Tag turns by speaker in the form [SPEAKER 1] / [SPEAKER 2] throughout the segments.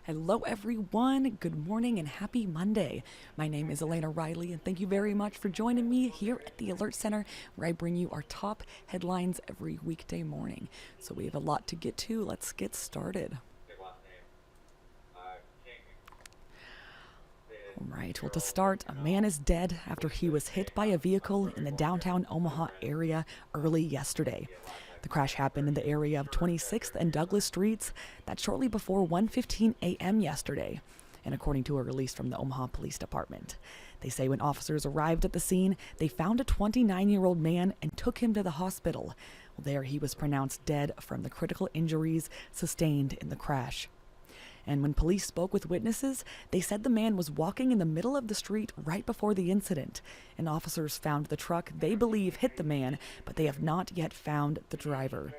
[SPEAKER 1] Hello, everyone. Good morning and happy Monday. My name is Elena Riley, and thank you very much for joining me here at the Alert Center, where I bring you our top headlines every weekday morning. So we have a lot to get to. Let's get started. All right, well, to start, a man is dead after he was hit by a vehicle in the downtown Omaha area early yesterday. The crash happened in the area of 26th and Douglas Streets. That's shortly before 1:15 a.m. yesterday, and according to a release from the Omaha Police Department. They say when officers arrived at the scene, they found a 29-year-old man and took him to the hospital. Well, there he was pronounced dead from the critical injuries sustained in the crash. And when police spoke with witnesses, they said the man was walking in the middle of the street right before the incident, and officers found the truck they believe hit the man, but they have not yet found the driver.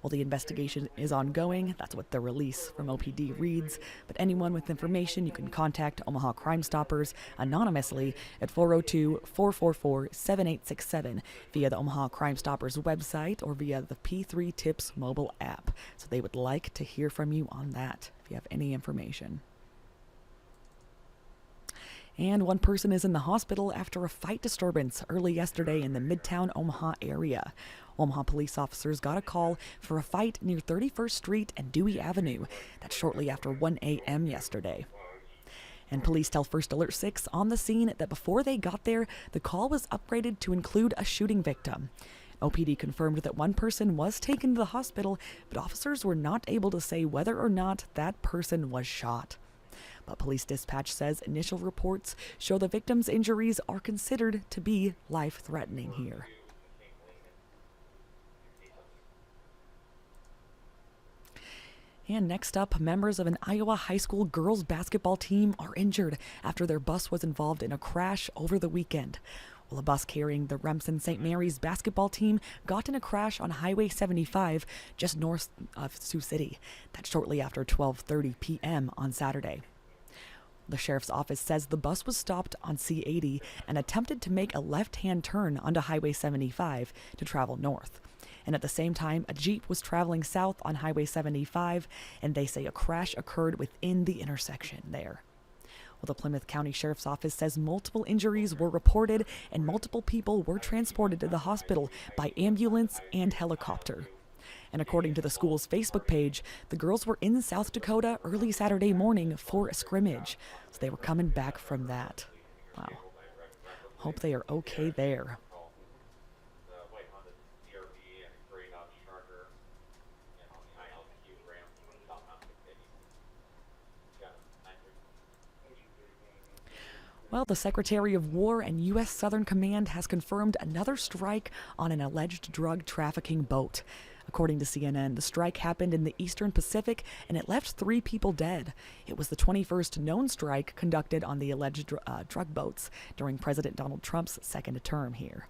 [SPEAKER 1] Well, the investigation is ongoing. That's what the release from OPD reads. But anyone with information, you can contact Omaha Crime Stoppers anonymously at 402-444-7867 via the Omaha Crime Stoppers website or via the P3 Tips mobile app. So they would like to hear from you on that if you have any information. And one person is in the hospital after a fight disturbance early yesterday in the Midtown Omaha area. Omaha police officers got a call for a fight near 31st Street and Dewey Avenue. That's shortly after 1 a.m. yesterday. And police tell First Alert 6 on the scene that before they got there, the call was upgraded to include a shooting victim. OPD confirmed that one person was taken to the hospital, but officers were not able to say whether or not that person was shot. But police dispatch says initial reports show the victim's injuries are considered to be life-threatening here. And next up, members of an Iowa high school girls basketball team are injured after their bus was involved in a crash over the weekend. Well, a bus carrying the Remsen St. Mary's basketball team got in a crash on Highway 75 just north of Sioux City. That's shortly after 12:30 p.m. on Saturday. The sheriff's office says the bus was stopped on C80 and attempted to make a left-hand turn onto Highway 75 to travel north. And at the same time, a Jeep was traveling south on Highway 75, and they say a crash occurred within the intersection there. Well, the Plymouth County Sheriff's Office says multiple injuries were reported and multiple people were transported to the hospital by ambulance and helicopter. And according to the school's Facebook page, the girls were in South Dakota early Saturday morning for a scrimmage, so they were coming back from that. Wow. Hope they are okay there. Well, the Secretary of War and U.S. Southern Command has confirmed another strike on an alleged drug trafficking boat. According to CNN, the strike happened in the Eastern Pacific and it left 3 people dead. It was the 21st known strike conducted on the alleged drug boats during President Donald Trump's second term here.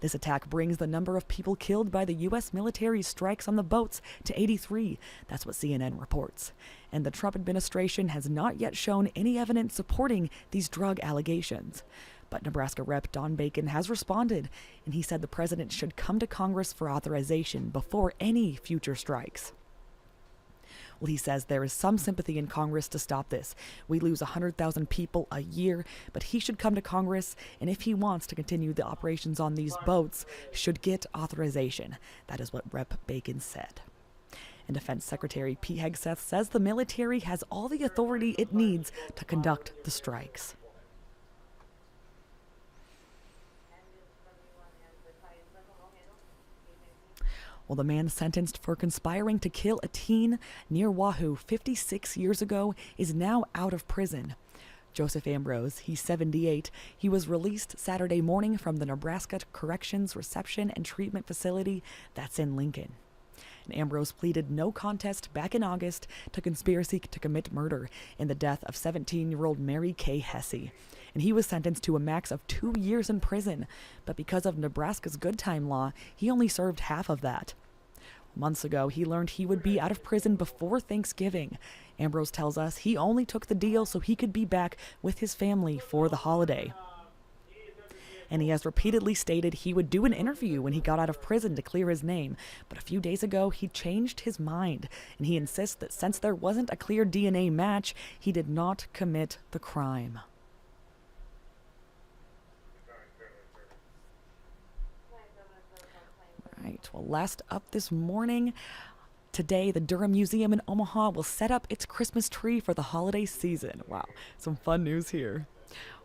[SPEAKER 1] This attack brings the number of people killed by the U.S. military's strikes on the boats to 83. That's what CNN reports. And the Trump administration has not yet shown any evidence supporting these drug allegations. But Nebraska Rep. Don Bacon has responded, and he said the president should come to Congress for authorization before any future strikes. Well, he says there is some sympathy in Congress to stop this. We lose 100,000 people a year, but he should come to Congress, and if he wants to continue the operations on these boats, should get authorization. That is what Rep. Bacon said. And Defense Secretary Pete Hegseth says the military has all the authority it needs to conduct the strikes. Well, the man sentenced for conspiring to kill a teen near Wahoo 56 years ago is now out of prison. Joseph Ambrose, he's 78. He was released Saturday morning from the Nebraska Corrections Reception and Treatment Facility that's in Lincoln. And Ambrose pleaded no contest back in August to conspiracy to commit murder in the death of 17-year-old Mary Kay Hesse. And he was sentenced to a max of 2 years in prison. But because of Nebraska's good time law, he only served half of that. Months ago, he learned he would be out of prison before Thanksgiving. Ambrose tells us he only took the deal so he could be back with his family for the holiday. and he has repeatedly stated he would do an interview when he got out of prison to clear his name. But a few days ago, he changed his mind, and he insists that since there wasn't a clear DNA match, he did not commit the crime. Right, well, last up this morning, today, the Durham Museum in Omaha will set up its Christmas tree for the holiday season. Wow, some fun news here.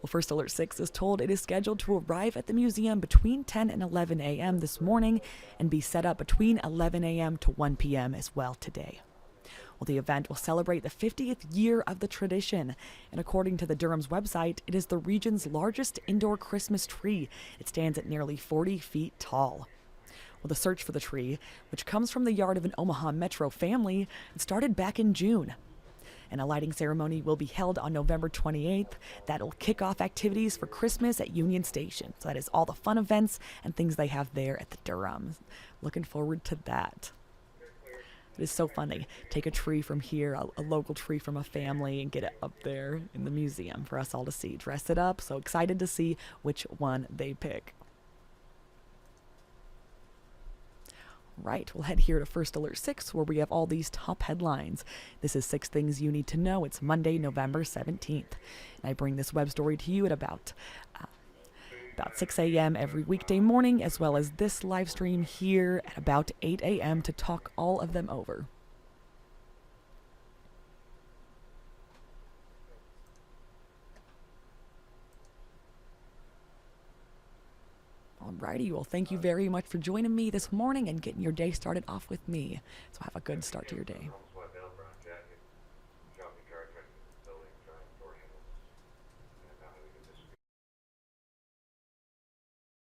[SPEAKER 1] Well, First Alert 6 is told it is scheduled to arrive at the museum between 10 and 11 a.m. this morning and be set up between 11 a.m. to 1 p.m. as well today. Well, the event will celebrate the 50th year of the tradition, and according to the Durham's website, it is the region's largest indoor Christmas tree. It stands at nearly 40 feet tall. Well, the search for the tree, which comes from the yard of an Omaha Metro family, started back in June. And a lighting ceremony will be held on November 28th. That'll kick off activities for Christmas at Union Station. So that is all the fun events and things they have there at the Durham. Looking forward to that. It is so funny. Take a tree from here, a local tree from a family, and get it up there in the museum for us all to see. Dress it up. So excited to see which one they pick. Right, we'll head here to First Alert 6, where we have all these top headlines. This is 6 Things You Need to Know. It's Monday, November 17th. And I bring this web story to you at about 6 a.m. every weekday morning, as well as this live stream here at about 8 a.m. to talk all of them over. Alrighty, well, thank you very much for joining me this morning and getting your day started off with me. So have a good start to your day.